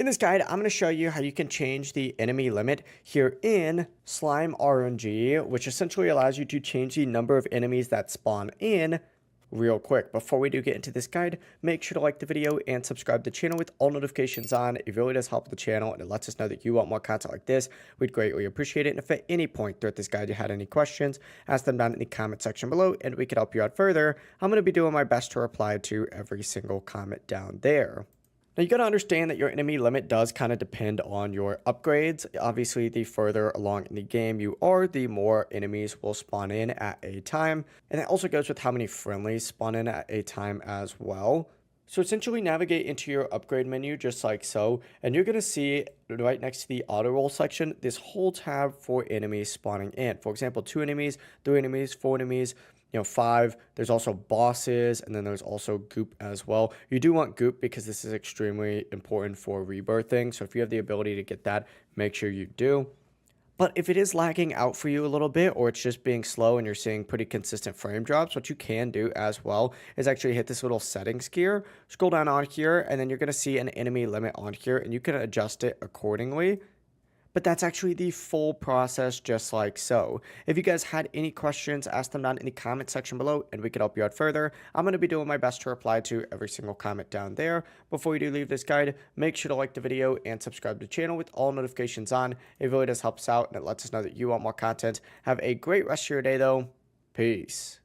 In this guide, I'm going to show you how you can change the enemy limit here in Slime RNG, which essentially allows you to change the number of enemies that spawn in real quick. Before we do get into this guide, make sure to like the video and subscribe to the channel with all notifications on. It really does help the channel and it lets us know that you want more content like this. We'd greatly appreciate it. And if at any point throughout this guide you had any questions, ask them down in the comment section below and we could help you out further. I'm going to be doing my best to reply to every single comment down there. Now, you got to understand that your enemy limit does kind of depend on your upgrades. Obviously, the further along in the game you are, the more enemies will spawn in at a time. And that also goes with how many friendlies spawn in at a time as well. So essentially navigate into your upgrade menu just like so, and you're going to see right next to the auto roll section, this whole tab for enemies spawning in. For example, 2 enemies, 3 enemies, 4 enemies, 5. There's also bosses, and then there's also goop as well. You do want goop because this is extremely important for rebirthing. So if you have the ability to get that, make sure you do. But if it is lagging out for you a little bit, or it's just being slow and you're seeing pretty consistent frame drops, what you can do as well is actually hit this little settings gear, scroll down on here, and then you're going to see an enemy limit on here, and you can adjust it accordingly. But that's actually the full process just like so. If you guys had any questions, ask them down in the comment section below and we could help you out further. I'm going to be doing my best to reply to every single comment down there. Before you do leave this guide, make sure to like the video and subscribe to the channel with all notifications on. It really does help us out and it lets us know that you want more content. Have a great rest of your day though. Peace.